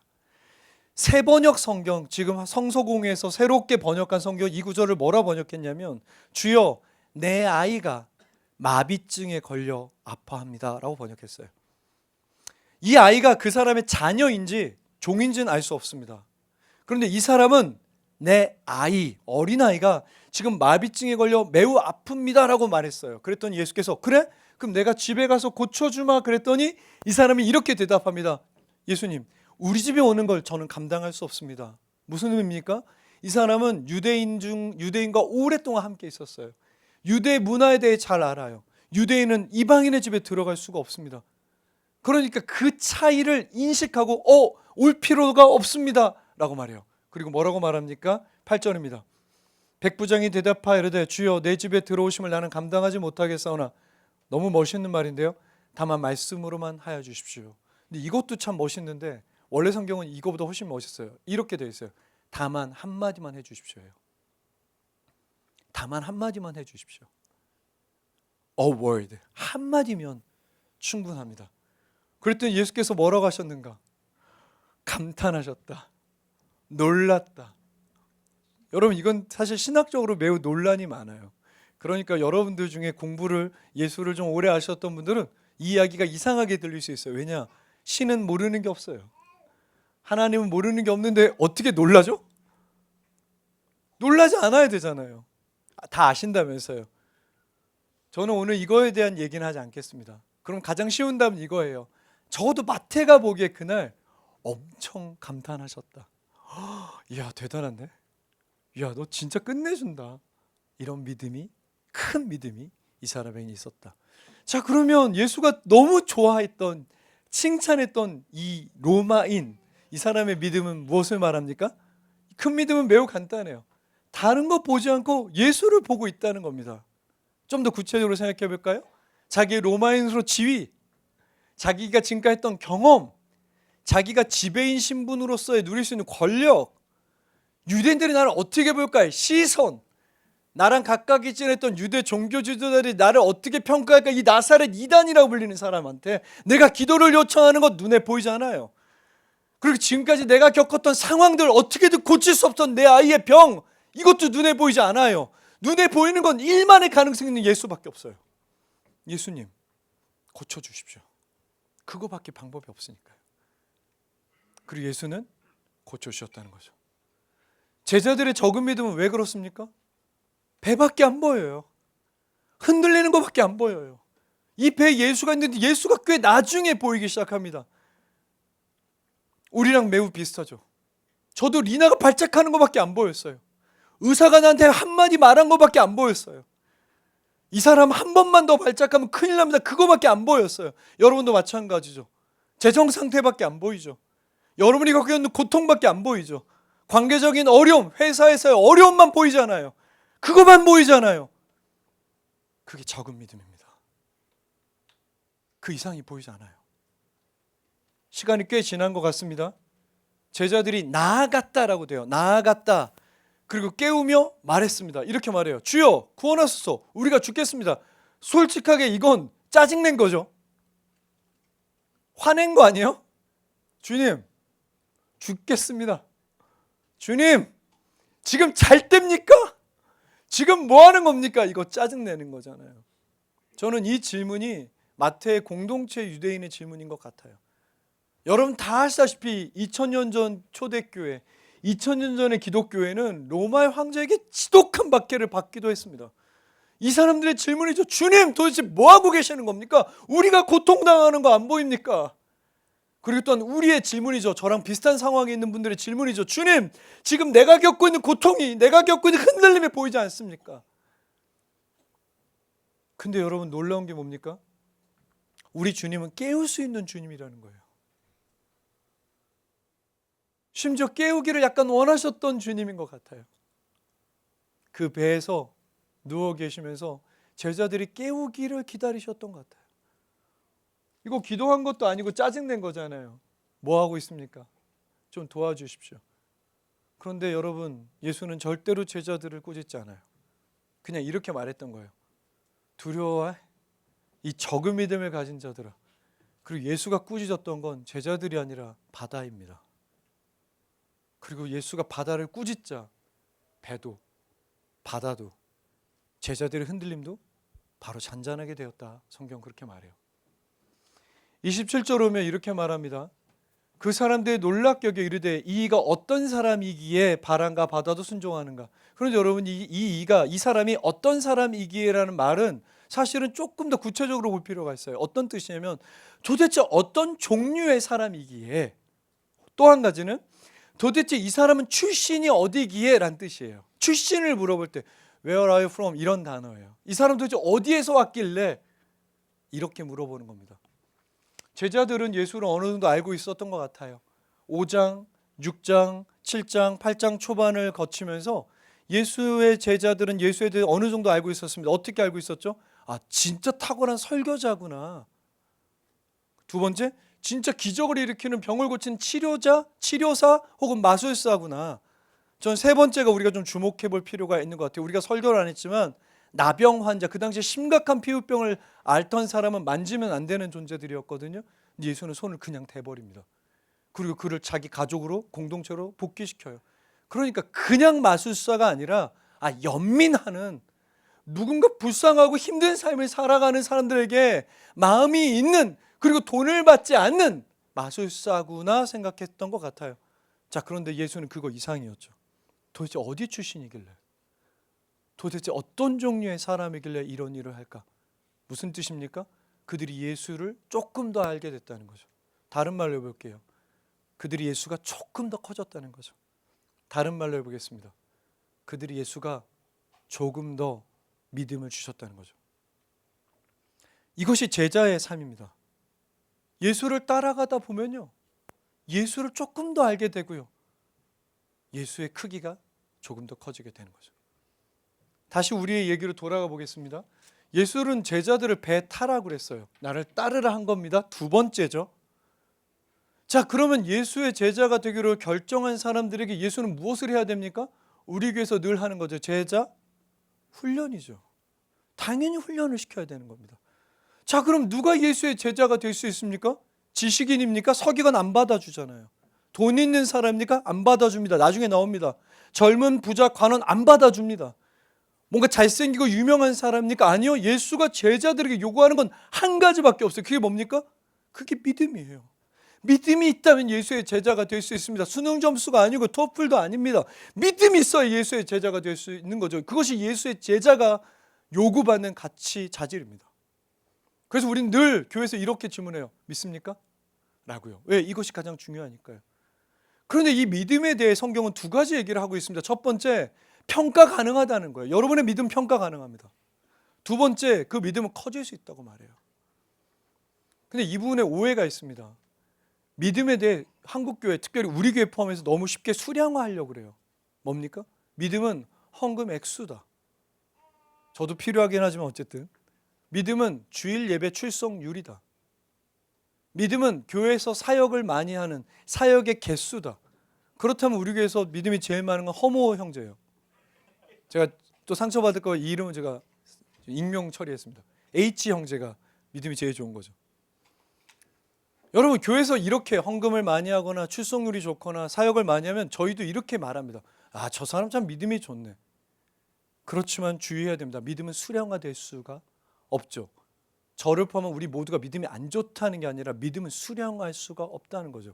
Speaker 1: 새번역 성경, 지금 성서공회에서 새롭게 번역한 성경 이 구절을 뭐라 번역했냐면 주여 내 아이가 마비증에 걸려 아파합니다 라고 번역했어요. 이 아이가 그 사람의 자녀인지 종인지는 알 수 없습니다. 그런데 이 사람은 내 아이, 어린아이가 지금 마비증에 걸려 매우 아픕니다 라고 말했어요. 그랬더니 예수께서 그래? 그럼 내가 집에 가서 고쳐주마 그랬더니 이 사람이 이렇게 대답합니다. 예수님, 우리 집에 오는 걸 저는 감당할 수 없습니다. 무슨 의미입니까? 이 사람은 유대인과 오랫동안 함께 있었어요. 유대 문화에 대해 잘 알아요. 유대인은 이방인의 집에 들어갈 수가 없습니다. 그러니까 그 차이를 인식하고 올 필요가 없습니다 라고 말해요. 그리고 뭐라고 말합니까? 8절입니다. 백부장이 대답하여 이르되 주여 내 집에 들어오심을 나는 감당하지 못하겠사오나. 너무 멋있는 말인데요. 다만 말씀으로만 하여 주십시오. 근데 이것도 참 멋있는데 원래 성경은 이거보다 훨씬 멋있어요. 이렇게 되어 있어요. 다만 한마디만 해 주십시오예요. 다만 한마디만 해 주십시오. A word. 한마디면 충분합니다. 그랬더니 예수께서 뭐라고 하셨는가? 감탄하셨다. 놀랐다. 여러분, 이건 사실 신학적으로 매우 논란이 많아요. 그러니까 여러분들 중에 공부를, 예수를 좀 오래 하셨던 분들은 이 이야기가 이상하게 들릴 수 있어요. 왜냐? 신은 모르는 게 없어요. 하나님은 모르는 게 없는데 어떻게 놀라죠? 놀라지 않아야 되잖아요. 다 아신다면서요. 저는 오늘 이거에 대한 얘기는 하지 않겠습니다. 그럼 가장 쉬운 답은 이거예요. 적어도 마태가 보기에 그날 엄청 감탄하셨다. 이야, 대단한데? 이야, 너 진짜 끝내준다. 이런 믿음이, 큰 믿음이 이 사람에게 있었다. 자, 그러면 예수가 너무 좋아했던, 칭찬했던 이 로마인, 이 사람의 믿음은 무엇을 말합니까? 큰 믿음은 매우 간단해요. 다른 거 보지 않고 예수를 보고 있다는 겁니다. 좀 더 구체적으로 생각해 볼까요? 자기의 로마인으로 지위, 자기가 지금까지 했던 경험, 자기가 지배인 신분으로서의 누릴 수 있는 권력, 유대인들이 나를 어떻게 볼까의 시선, 나랑 가깝게 지냈던 유대 종교 지도자들이 나를 어떻게 평가할까, 이 나사렛 이단이라고 불리는 사람한테 내가 기도를 요청하는 것 눈에 보이지 않아요. 그리고 지금까지 내가 겪었던 상황들, 어떻게든 고칠 수 없던 내 아이의 병, 이것도 눈에 보이지 않아요. 눈에 보이는 건 일만의 가능성이 있는 예수밖에 없어요. 예수님, 고쳐주십시오. 그거밖에 방법이 없으니까요. 그리고 예수는 고쳐주셨다는 거죠. 제자들의 적은 믿음은 왜 그렇습니까? 배밖에 안 보여요. 흔들리는 것밖에 안 보여요. 이 배에 예수가 있는데 예수가 꽤 나중에 보이기 시작합니다. 우리랑 매우 비슷하죠. 저도 리나가 발작하는 것밖에 안 보였어요. 의사가 나한테 한마디 말한 것밖에 안 보였어요. 이 사람 한 번만 더 발작하면 큰일 납니다. 그거밖에 안 보였어요. 여러분도 마찬가지죠. 재정 상태밖에 안 보이죠. 여러분이 겪고 있는 고통밖에 안 보이죠. 관계적인 어려움, 회사에서의 어려움만 보이잖아요. 그것만 보이잖아요. 그게 적은 믿음입니다. 그 이상이 보이지 않아요. 시간이 꽤 지난 것 같습니다. 제자들이 나아갔다라고 돼요. 나아갔다. 그리고 깨우며 말했습니다. 이렇게 말해요. 주여 구원하소서, 우리가 죽겠습니다. 솔직하게 이건 짜증낸 거죠. 화낸 거 아니에요? 주님, 죽겠습니다. 주님, 지금 잘 때입니까? 지금 뭐 하는 겁니까? 이거 짜증내는 거잖아요. 저는 이 질문이 마태의 공동체 유대인의 질문인 것 같아요. 여러분 다 아시다시피 2000년 전 초대교회, 2000년 전의 기독교회는 로마의 황제에게 지독한 박해를 받기도 했습니다. 이 사람들의 질문이죠. 주님, 도대체 뭐 하고 계시는 겁니까? 우리가 고통당하는 거 안 보입니까? 그리고 또한 우리의 질문이죠. 저랑 비슷한 상황에 있는 분들의 질문이죠. 주님, 지금 내가 겪고 있는 고통이, 내가 겪고 있는 흔들림이 보이지 않습니까? 근데 여러분 놀라운 게 뭡니까? 우리 주님은 깨울 수 있는 주님이라는 거예요. 심지어 깨우기를 약간 원하셨던 주님인 것 같아요. 그 배에서 누워 계시면서 제자들이 깨우기를 기다리셨던 것 같아요. 이거 기도한 것도 아니고 짜증낸 거잖아요. 뭐 하고 있습니까? 좀 도와주십시오. 그런데 여러분, 예수는 절대로 제자들을 꾸짖지 않아요. 그냥 이렇게 말했던 거예요. 두려워해? 이 적은 믿음을 가진 자들아. 그리고 예수가 꾸짖었던 건 제자들이 아니라 바다입니다. 그리고 예수가 바다를 꾸짖자 배도, 바다도, 제자들의 흔들림도 바로 잔잔하게 되었다. 성경 그렇게 말해요. 27절 오면 이렇게 말합니다. 그 사람들이 놀랍게 여겨 이르되 이가 어떤 사람이기에 바람과 바다도 순종하는가. 그런데 여러분 이 사람이 어떤 사람이기에라는 말은 사실은 조금 더 구체적으로 볼 필요가 있어요. 어떤 뜻이냐면 도대체 어떤 종류의 사람이기에, 또 한 가지는 도대체 이 사람은 출신이 어디기에 라는 뜻이에요. 출신을 물어볼 때 Where are you from? 이런 단어예요. 이 사람 도대체 어디에서 왔길래 이렇게 물어보는 겁니다. 제자들은 예수를 어느 정도 알고 있었던 것 같아요. 5장, 6장, 7장, 8장 초반을 거치면서 예수의 제자들은 예수에 대해 어느 정도 알고 있었습니다. 어떻게 알고 있었죠? 아, 진짜 탁월한 설교자구나. 두 번째, 진짜 기적을 일으키는 병을 고친 치료자, 치료사 혹은 마술사구나. 전 세 번째가 우리가 좀 주목해 볼 필요가 있는 것 같아요. 우리가 설교를 안 했지만 나병 환자, 그 당시에 심각한 피부병을 앓던 사람은 만지면 안 되는 존재들이었거든요. 근데 예수는 손을 그냥 대버립니다. 그리고 그를 자기 가족으로, 공동체로 복귀시켜요. 그러니까 그냥 마술사가 아니라 연민하는, 누군가 불쌍하고 힘든 삶을 살아가는 사람들에게 마음이 있는, 그리고 돈을 받지 않는 마술사구나 생각했던 것 같아요. 자, 그런데 예수는 그거 이상이었죠. 도대체 어디 출신이길래, 도대체 어떤 종류의 사람이길래 이런 일을 할까? 무슨 뜻입니까? 그들이 예수를 조금 더 알게 됐다는 거죠. 다른 말로 해볼게요. 그들이 예수가 조금 더 커졌다는 거죠. 다른 말로 해보겠습니다. 그들이 예수가 조금 더 믿음을 주셨다는 거죠. 이것이 제자의 삶입니다. 예수를 따라가다 보면요, 예수를 조금 더 알게 되고요, 예수의 크기가 조금 더 커지게 되는 거죠. 다시 우리의 얘기로 돌아가 보겠습니다. 예수는 제자들을 배 타라고 그랬어요. 나를 따르라 한 겁니다. 두 번째죠. 자, 그러면 예수의 제자가 되기로 결정한 사람들에게 예수는 무엇을 해야 됩니까? 우리 교회에서 늘 하는 거죠. 제자 훈련이죠. 당연히 훈련을 시켜야 되는 겁니다. 자, 그럼 누가 예수의 제자가 될 수 있습니까? 지식인입니까? 서기관 안 받아주잖아요. 돈 있는 사람입니까? 안 받아줍니다. 나중에 나옵니다. 젊은 부자 관원 안 받아줍니다. 뭔가 잘생기고 유명한 사람입니까? 아니요. 예수가 제자들에게 요구하는 건 한 가지밖에 없어요. 그게 뭡니까? 그게 믿음이에요. 믿음이 있다면 예수의 제자가 될 수 있습니다. 수능 점수가 아니고 토플도 아닙니다. 믿음이 있어야 예수의 제자가 될 수 있는 거죠. 그것이 예수의 제자가 요구받는 가치 자질입니다. 그래서 우리는 늘 교회에서 이렇게 질문해요. 믿습니까? 라고요. 왜? 이것이 가장 중요하니까요. 그런데 이 믿음에 대해 성경은 두 가지 얘기를 하고 있습니다. 첫 번째, 평가 가능하다는 거예요. 여러분의 믿음 평가 가능합니다. 두 번째, 그 믿음은 커질 수 있다고 말해요. 근데 이 부분에 오해가 있습니다. 믿음에 대해 한국교회, 특별히 우리 교회 포함해서 너무 쉽게 수량화하려고 그래요. 뭡니까? 믿음은 헌금 액수다. 저도 필요하긴 하지만 어쨌든 믿음은 주일 예배 출석률이다. 믿음은 교회에서 사역을 많이 하는 사역의 개수다. 그렇다면 우리 교회에서 믿음이 제일 많은 건 허모 형제예요. 제가 또 상처받을 거 이 이름은 제가 익명 처리했습니다. H 형제가 믿음이 제일 좋은 거죠. 여러분, 교회에서 이렇게 헌금을 많이 하거나 출석률이 좋거나 사역을 많이 하면 저희도 이렇게 말합니다. 아, 저 사람 참 믿음이 좋네. 그렇지만 주의해야 됩니다. 믿음은 수량화될 수가 없죠. 저를 포함한 우리 모두가 믿음이 안 좋다는 게 아니라 믿음은 수량화할 수가 없다는 거죠.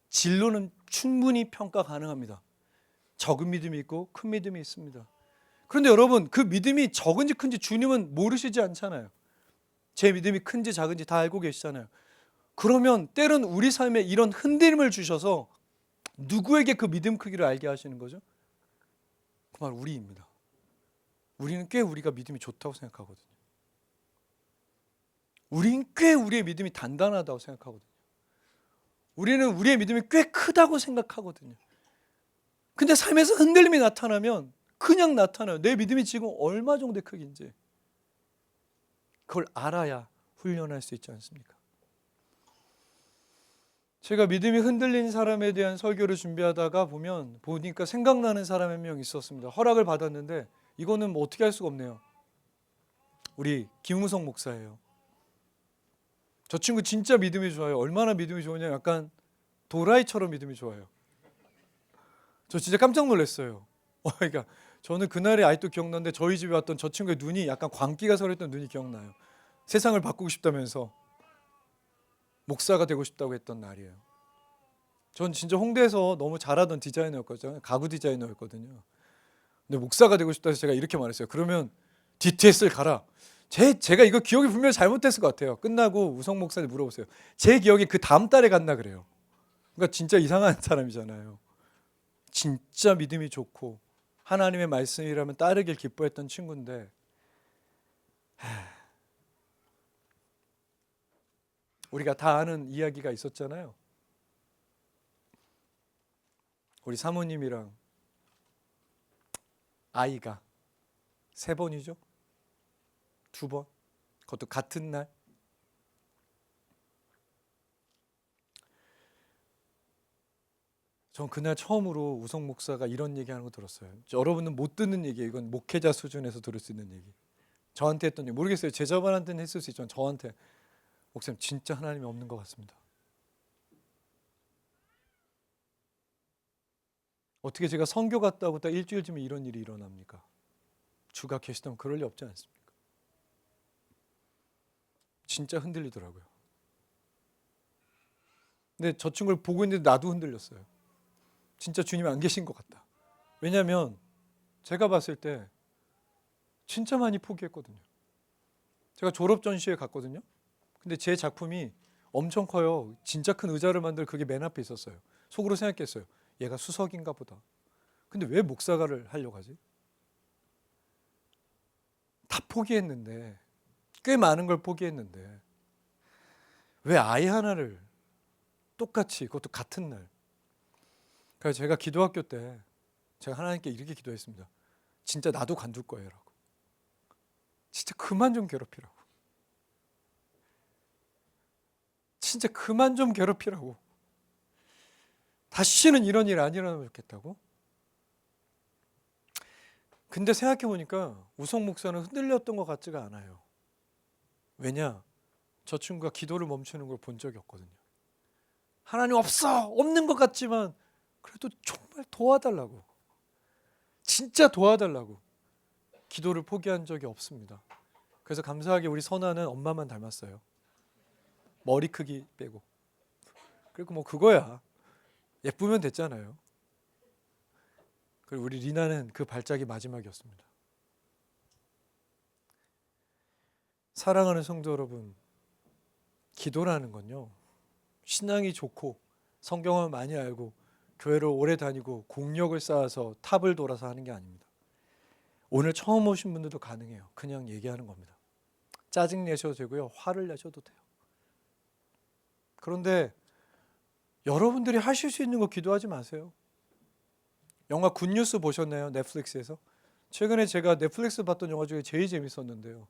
Speaker 1: 진로는 충분히 평가 가능합니다. 적은 믿음이 있고 큰 믿음이 있습니다. 그런데 여러분, 그 믿음이 적은지 큰지 주님은 모르시지 않잖아요. 제 믿음이 큰지 작은지 다 알고 계시잖아요. 그러면 때론 우리 삶에 이런 흔들림을 주셔서 누구에게 그 믿음 크기를 알게 하시는 거죠? 그 말 우리입니다. 우리는 꽤 우리가 믿음이 좋다고 생각하거든요. 우리는 꽤 우리의 믿음이 단단하다고 생각하거든요. 우리는 우리의 믿음이 꽤 크다고 생각하거든요. 근데 삶에서 흔들림이 나타나면 그냥 나타나요. 내 믿음이 지금 얼마 정도의 크기인지. 그걸 알아야 훈련할 수 있지 않습니까? 제가 믿음이 흔들린 사람에 대한 설교를 준비하다가 보니까 생각나는 사람 한 명 있었습니다. 허락을 받았는데 이거는 뭐 어떻게 할 수가 없네요. 우리 김우성 목사예요. 저 친구 진짜 믿음이 좋아요. 얼마나 믿음이 좋으냐, 약간 도라이처럼 믿음이 좋아요. 저 진짜 깜짝 놀랐어요. 그러니까 저는 그날이 아직도 기억나는데 저희 집에 왔던 저 친구의 눈이 약간 광기가 서렸던 눈이 기억나요. 세상을 바꾸고 싶다면서 목사가 되고 싶다고 했던 날이에요. 전 진짜 홍대에서 너무 잘하던 디자이너였거든요. 가구 디자이너였거든요. 근데 목사가 되고 싶다 해서 제가 이렇게 말했어요. 그러면 DTS를 가라. 제가 이거 기억이 분명히 잘못됐을 것 같아요. 끝나고 우성 목사님 물어보세요. 제 기억에 그 다음 달에 갔나 그래요. 그러니까 진짜 이상한 사람이잖아요. 진짜 믿음이 좋고 하나님의 말씀이라면 따르길 기뻐했던 친구인데 우리가 다 아는 이야기가 있었잖아요. 우리 사모님이랑 아이가 3번이죠? 2번? 그것도 같은 날? 전 그날 처음으로 우성 목사가 이런 얘기하는 거 들었어요. 여러분은 못 듣는 얘기예요. 이건 목회자 수준에서 들을 수 있는 얘기. 저한테 했던 얘기 모르겠어요. 제자분한테는 했을 수 있지만 저한테 목사님 진짜 하나님이 없는 것 같습니다. 어떻게 제가 선교 갔다 오고 딱 일주일쯤에 이런 일이 일어납니까? 주가 계시다면 그럴 리 없지 않습니까? 진짜 흔들리더라고요. 근데 저 친구를 보고 있는데 나도 흔들렸어요. 진짜 주님이 안 계신 것 같다. 왜냐하면 제가 봤을 때 진짜 많이 포기했거든요. 제가 졸업 전시회 갔거든요. 근데 제 작품이 엄청 커요. 진짜 큰 의자를 만들 그게 맨 앞에 있었어요. 속으로 생각했어요. 얘가 수석인가 보다. 근데 왜 목사가를 하려고 하지? 다 포기했는데, 꽤 많은 걸 포기했는데 왜 아이 하나를 똑같이, 그것도 같은 날. 그래서 제가 기도학교 때 제가 하나님께 이렇게 기도했습니다. 진짜 나도 관둘 거예요 라고. 진짜 그만 좀 괴롭히라고. 진짜 그만 좀 괴롭히라고. 다시는 이런 일 안 일어나면 좋겠다고. 근데 생각해보니까 우성 목사는 흔들렸던 것 같지가 않아요. 왜냐? 저 친구가 기도를 멈추는 걸 본 적이 없거든요. 하나님 없어! 없는 것 같지만 그래도 정말 도와달라고, 진짜 도와달라고 기도를 포기한 적이 없습니다. 그래서 감사하게 우리 선아는 엄마만 닮았어요. 머리 크기 빼고. 그리고 뭐 그거야. 예쁘면 됐잖아요. 그리고 우리 리나는 그 발작이 마지막이었습니다. 사랑하는 성도 여러분, 기도라는 건요, 신앙이 좋고 성경을 많이 알고 교회를 오래 다니고 공력을 쌓아서 탑을 돌아서 하는 게 아닙니다. 오늘 처음 오신 분들도 가능해요. 그냥 얘기하는 겁니다. 짜증 내셔도 되고요, 화를 내셔도 돼요. 그런데 여러분들이 하실 수 있는 거 기도하지 마세요. 영화 굿뉴스 보셨나요? 넷플릭스에서? 최근에 제가 넷플릭스 봤던 영화 중에 제일 재밌었는데요.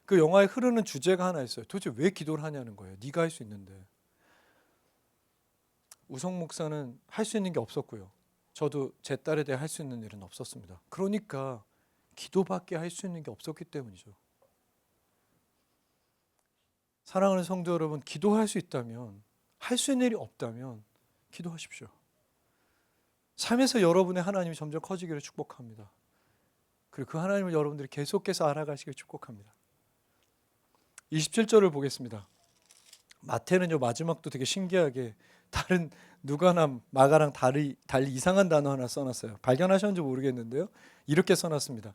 Speaker 1: 그 영화에 흐르는 주제가 하나 있어요. 도대체 왜 기도를 하냐는 거예요. 네가 할 수 있는데. 우성 목사는 할 수 있는 게 없었고요. 저도 제 딸에 대해 할 수 있는 일은 없었습니다. 그러니까 기도밖에 할 수 있는 게 없었기 때문이죠. 사랑하는 성도 여러분, 기도할 수 있다면, 할 수 있는 일이 없다면 기도하십시오. 삶에서 여러분의 하나님이 점점 커지기를 축복합니다. 그리고 그 하나님을 여러분들이 계속해서 알아가시길 축복합니다. 27절을 보겠습니다. 마태는요, 마지막도 되게 신기하게 다른 누가나 마가랑 달리 이상한 단어 하나 써놨어요. 발견하셨는지 모르겠는데요, 이렇게 써놨습니다.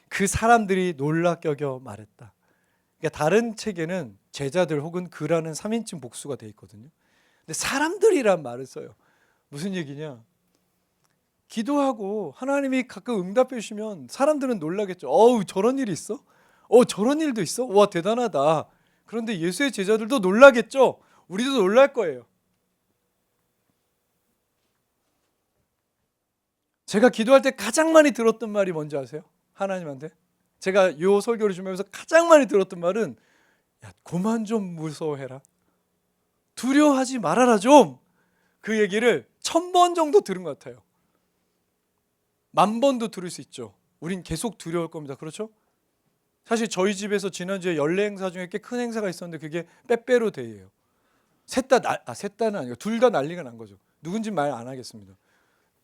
Speaker 1: 그 사람들이 놀라 껴겨 말했다. 그러니까 다른 책에는 제자들 혹은 그라는 3인칭 복수가 돼 있거든요. 근데 사람들이란 말을 써요. 무슨 얘기냐? 기도하고 하나님이 가끔 응답해 주시면 사람들은 놀라겠죠. 어우, 저런 일이 있어? 저런 일도 있어? 와, 대단하다. 그런데 예수의 제자들도 놀라겠죠. 우리도 놀랄 거예요. 제가 기도할 때 가장 많이 들었던 말이 뭔지 아세요? 하나님한테. 제가 요 설교를 준비하면서 가장 많이 들었던 말은, 야, 그만 좀 무서워해라. 두려워하지 말아라 좀. 그 얘기를 1000번 정도 들은 것 같아요. 10,000번도 들을 수 있죠. 우린 계속 두려울 겁니다. 그렇죠? 사실 저희 집에서 지난주에 연례 행사 중에 꽤 큰 행사가 있었는데 그게 빼빼로 데이예요. 셋 다는 아니고 둘 다 난리가 난 거죠. 누군지 말 안 하겠습니다.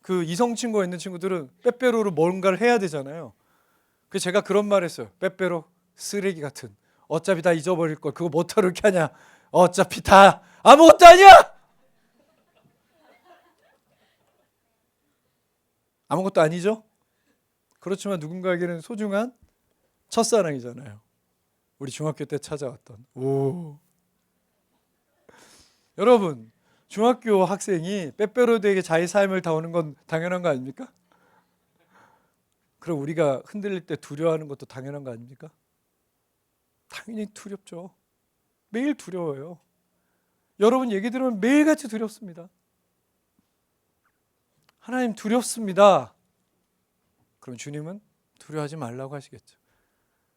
Speaker 1: 그 이성 친구가 있는 친구들은 빼빼로로 뭔가를 해야 되잖아요. 그래서 제가 그런 말 했어요. 빼빼로 쓰레기 같은, 어차피 다 잊어버릴 걸 그거 뭐하러 이렇게 하냐, 어차피 다 아무것도 아니야. 아무것도 아니죠. 그렇지만 누군가에게는 소중한 첫사랑이잖아요. 우리 중학교 때 찾아왔던. 여러분, 중학교 학생이 빼빼로데이에 자기 삶을 다 오는 건 당연한 거 아닙니까? 그럼 우리가 흔들릴 때 두려워하는 것도 당연한 거 아닙니까? 당연히 두렵죠. 매일 두려워요. 여러분 얘기 들으면 매일같이 두렵습니다. 하나님 두렵습니다. 그럼 주님은 두려워하지 말라고 하시겠죠.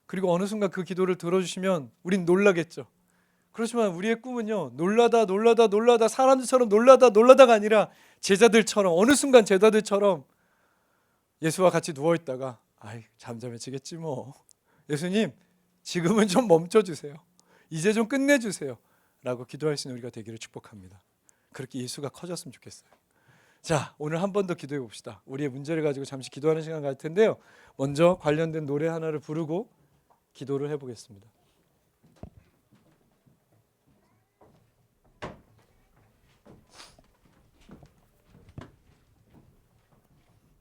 Speaker 1: 그리고 어느 순간 그 기도를 들어주시면 우린 놀라겠죠. 그렇지만 우리의 꿈은요, 놀라다 사람들처럼 놀라다가 아니라 제자들처럼, 어느 순간 제자들처럼 예수와 같이 누워있다가 잠잠해지겠지 뭐, 예수님 지금은 좀 멈춰주세요, 이제 좀 끝내주세요 라고 기도할 수 있는 우리가 되기를 축복합니다. 그렇게 예수가 커졌으면 좋겠어요. 자, 오늘 한 번 더 기도해 봅시다. 우리의 문제를 가지고 잠시 기도하는 시간 갈 텐데요, 먼저 관련된 노래 하나를 부르고 기도를 해보겠습니다.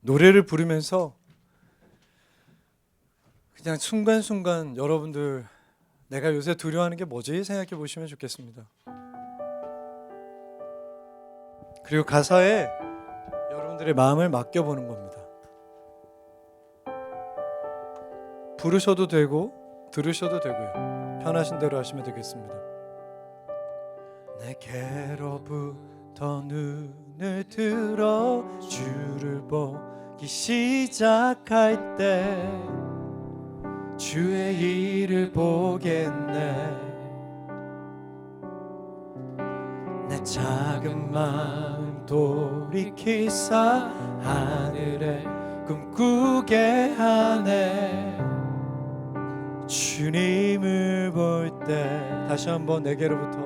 Speaker 1: 노래를 부르면서 그냥 순간순간 여러분들 내가 요새 두려워하는 게 뭐지 생각해 보시면 좋겠습니다. 그리고 가사에 여러분들의 마음을 맡겨보는 겁니다. 부르셔도 되고 들으셔도 되고요, 편하신 대로 하시면 되겠습니다. 내게로부터 눈을 들어 주를 보기 시작할 때 주의 일을 보겠네. 내 작은 마음 돌이키사 하늘에 꿈꾸게 하네. 주님을 볼 때 다시 한번 내게로부터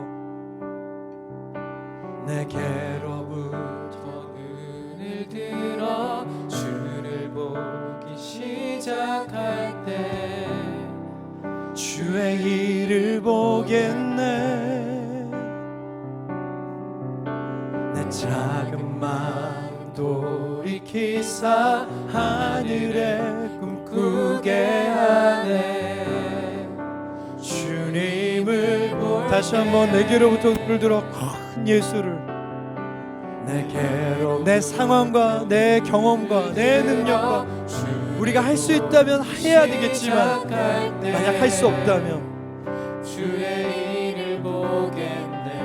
Speaker 1: 눈을 들어 주를 보기 시작할 때 주의 일을 보겠네. 내 작은 마음 돌이키사 하늘에 꿈꾸게 하네. 주님을 볼 다시 한번 내게로부터 눈을 들어 큰 예수를, 내 상황과 내 경험과 내 능력과 우리가 할 수 있다면 해야 되겠지만 만약 할 수 없다면 주의 일을 보겠네.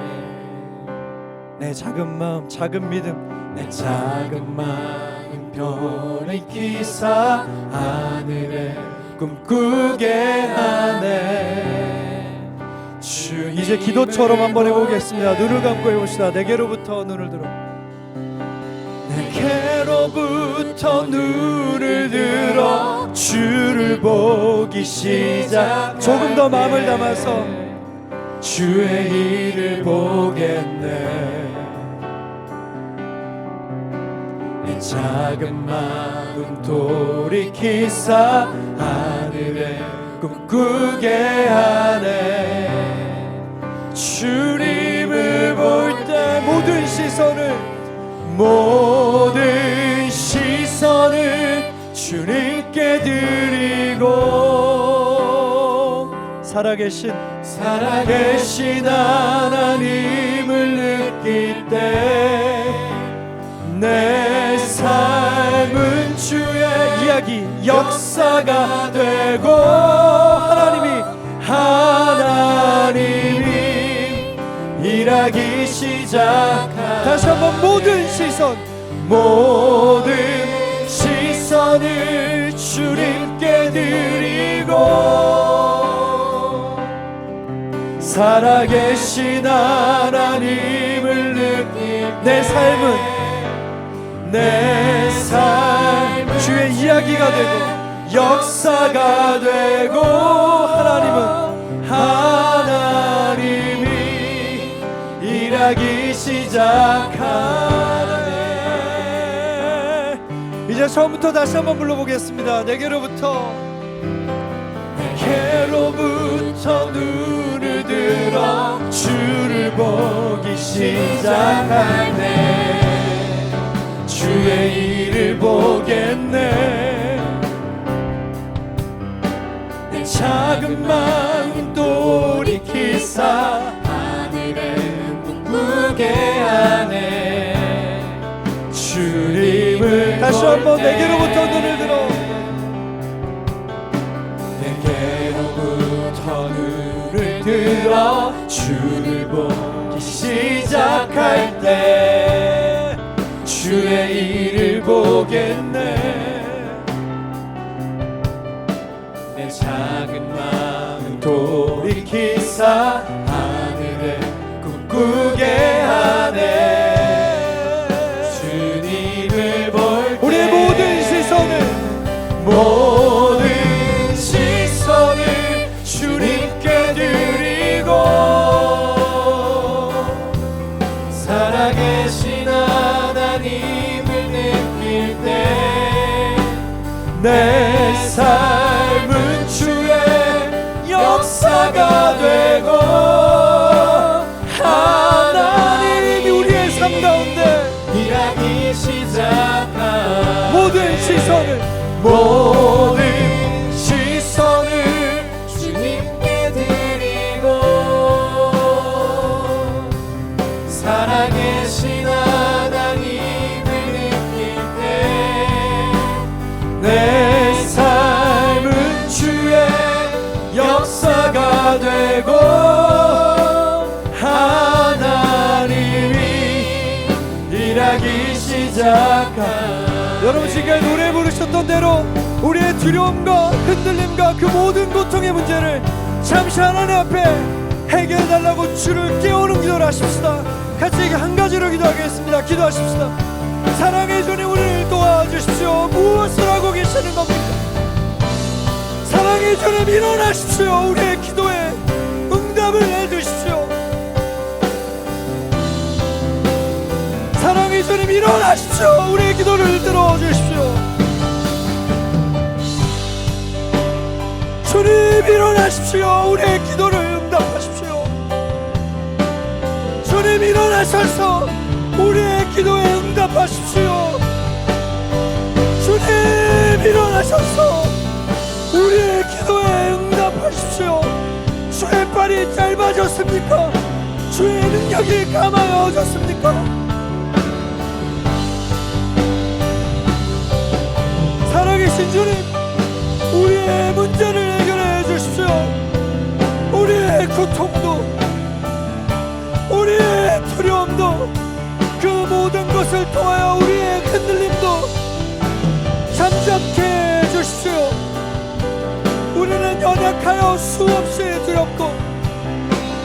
Speaker 1: 내 작은 마음 작은 믿음, 내 작은 마음 변이키사 하늘에 꿈꾸게 하네. 이제 기도처럼 한번 해보겠습니다. 눈을 감고 해봅시다. 내게로부터 눈을 들어, 내게로부터 눈을 들어 주를 보기 시작. 조금 더 마음을 담아서 주의 일을 보겠네. 내 작은 마음 돌이키사 하늘에 꿈꾸게 하네. 주님을 볼 때 모든 시선을 주님께 드리고 살아계신 하나님을 느낄 때 내 삶은 주의 이야기 역사가 되고 하나님이 일하기 시작한. 다시 한번 모든 시선을 주님께 드리고 살아계신 하나님을 느낄 내 삶 주의 이야기가 되고 역사가 되고 하나님이 일하기 시작하네. 이제 처음부터 다시 한번 불러보겠습니다. 내게로부터 눈을 들어 주를 보기 시작하네. 주의 일을 보겠네. 내 작은 마음 한번 내게로부터 눈을 들어
Speaker 2: 내게로부터 눈을 들어 주를 보기 시작할 때 주의 일을 보겠네. 내 작은 마음 돌이키사 하늘에 꿈꾸게 하네. 주님을 볼 때
Speaker 1: 우리의 모든
Speaker 2: 시선을 주님께 드리고 살아계신 하나님을 느낄 때 내 삶은 주의 역사가 되고 하나님이
Speaker 1: 우리의 삶 가운데
Speaker 2: 일하기 시작한
Speaker 1: 모든
Speaker 2: 시선을 주님께 드리고 살아계신 하나님을 느낄 때 내 삶은 주의 역사가 되고 하나님이 일하기 시작한
Speaker 1: 여러분 지금 노래 부르셨던 대로 우리의 두려움과 흔들림과 그 모든 고통의 문제를 잠시 하나님 앞에 해결해달라고 주를 깨우는 기도를 하십시다. 같이 한 가지로 기도하겠습니다. 기도하십시다. 사랑의 주님 우리를 도와주십시오. 무엇을 하고 계시는 겁니까? 사랑의 주님 일어나십시오. 우리의 기도에 응답을 해주십시오. 사랑의 주님 일어나십시오. 우리의 기도를 들어주십시오. 주님 일어나십시오. 우리의 기도를 응답하십시오. 주님 일어나셔서 우리의 기도에 응답하십시오. 주님 일어나셔서 우리의 기도에 응답하십시오. 주의 팔이 짧아졌습니까? 주의 능력이 감아졌습니까? 살아계신 주님 우리의 문제를 해결해 주십시오. 우리의 고통도 우리의 두려움도 그 모든 것을 통하여 우리의 흔들림도 잠잠케 해주십시오. 우리는 연약하여 수없이 두렵고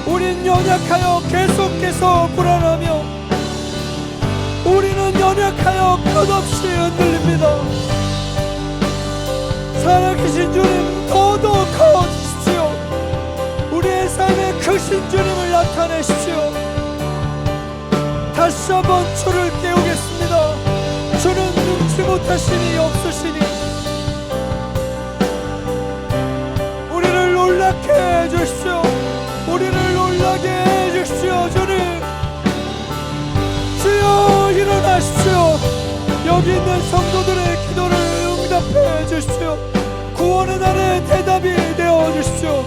Speaker 1: 우린 연약하여 계속해서 불안하며 우리는 연약하여 끝없이 흔들립니다. 살아계신 주님 더더욱 커지십시오. 우리의 삶에 크신 주님을 나타내십시오. 다시 한번 주를 깨우겠습니다. 주는 눈치 못하시니 없으시니 우리를 놀라게 해주십시오. 우리를 놀라게 해주십시오. 주님 주여 일어나십시오. 여기 있는 성도들의 기도를 응답해 주십시오. 구원의 날에 대답이 되어 주십시오.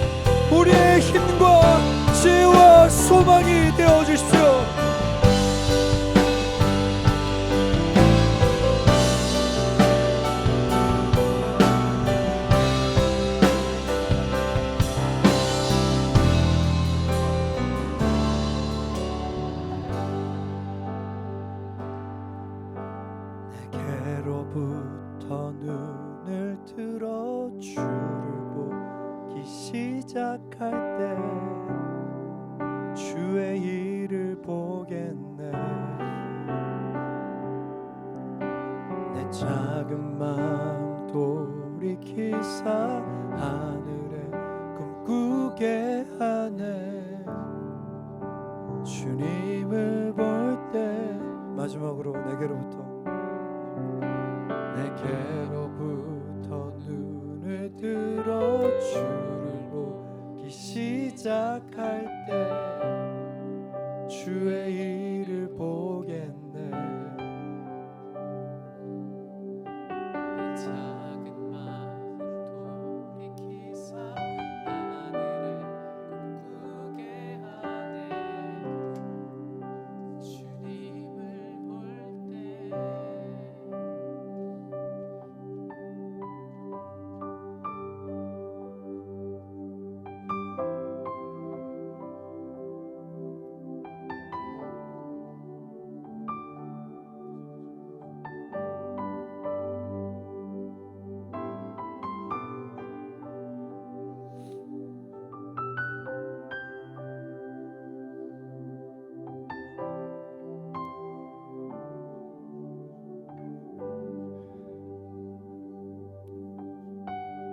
Speaker 1: 우리의 힘과 지혜와 소망이 되어 주십시오. 내게로부터 눈을 들어 주를 보기 시작할 때 주의 일을 보겠네. 내 작은 마음 돌이키사 하늘에 꿈꾸게 하네. 주님을 볼 때 마지막으로 내게로부터 눈을 들어 주를 보기 시작할 때 주의 일을 보겠네. 내 작은 마음 돌이키사 하늘에 꿈꾸게 하네. 주님을 볼 때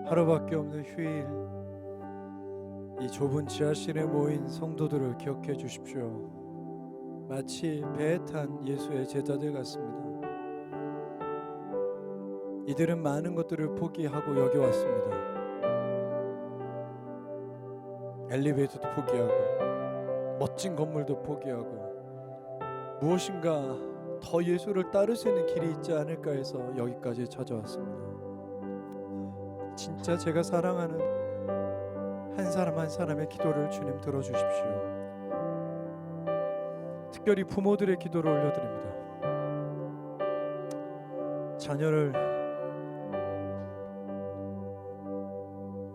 Speaker 1: 하루밖에 없는 휴일, 이 좁은 지하실에 모인 성도들을 기억해 주십시오. 마치 배에 탄 예수의 제자들 같습니다. 이들은 많은 것들을 포기하고 여기 왔습니다. 엘리베이터도 포기하고 멋진 건물도 포기하고 무엇인가 더 예수를 따를 수 있는 길이 있지 않을까 해서 여기까지 찾아왔습니다. 진짜 제가 사랑하는 한 사람 한 사람의 기도를 주님 들어주십시오. 특별히 부모들의 기도를 올려드립니다. 자녀를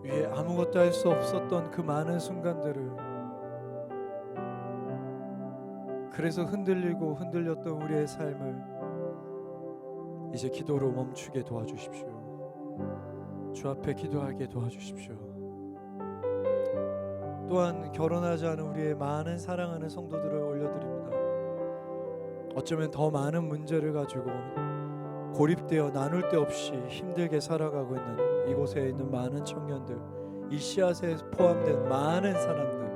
Speaker 1: 위해 아무것도 할 수 없었던 그 많은 순간들을, 그래서 흔들리고 흔들렸던 우리의 삶을 이제 기도로 멈추게 도와주십시오. 주 앞에 기도하게 도와주십시오. 또한 결혼하지 않은 우리의 많은 사랑하는 성도들을 올려드립니다. 어쩌면 더 많은 문제를 가지고 고립되어 나눌 데 없이 힘들게 살아가고 있는 이곳에 있는 많은 청년들, 이 씨앗에 포함된 많은 사람들,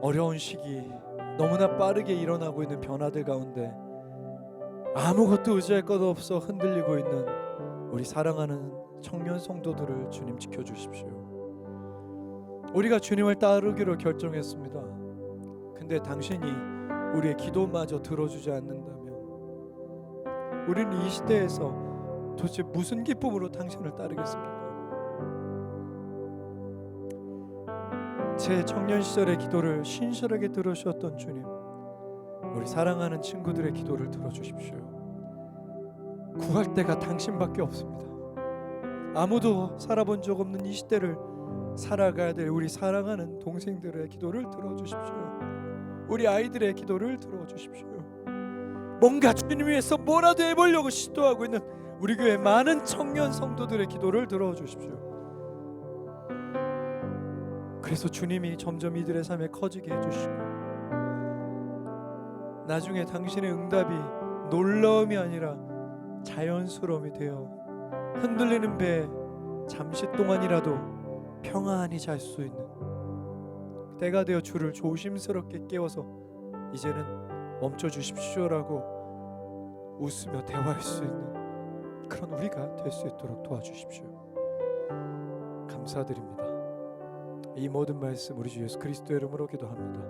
Speaker 1: 어려운 시기, 너무나 빠르게 일어나고 있는 변화들 가운데 아무것도 의지할 것 없어 흔들리고 있는 우리 사랑하는 청년 성도들을 주님 지켜주십시오. 우리가 주님을 따르기로 결정했습니다. 근데 당신이 우리의 기도마저 들어주지 않는다면 우리는 이 시대에서 도대체 무슨 기쁨으로 당신을 따르겠습니까? 제 청년 시절의 기도를 신실하게 들으셨던 주님, 우리 사랑하는 친구들의 기도를 들어주십시오. 구할 데가 당신밖에 없습니다. 아무도 살아본 적 없는 이 시대를 살아가야 될 우리 사랑하는 동생들의 기도를 들어주십시오. 우리 아이들의 기도를 들어주십시오. 뭔가 주님 위해서 뭐라도 해보려고 시도하고 있는 우리 교회 많은 청년 성도들의 기도를 들어주십시오. 그래서 주님이 점점 이들의 삶에 커지게 해주시고, 나중에 당신의 응답이 놀라움이 아니라 자연스러움이 되어 흔들리는 배에 잠시 동안이라도 평안히 잘 수 있는 때가 되어 주를 조심스럽게 깨워서 이제는 멈춰주십시오라고 웃으며 대화할 수 있는 그런 우리가 될 수 있도록 도와주십시오. 감사드립니다. 이 모든 말씀 우리 주 예수 그리스도의 이름으로 기도합니다.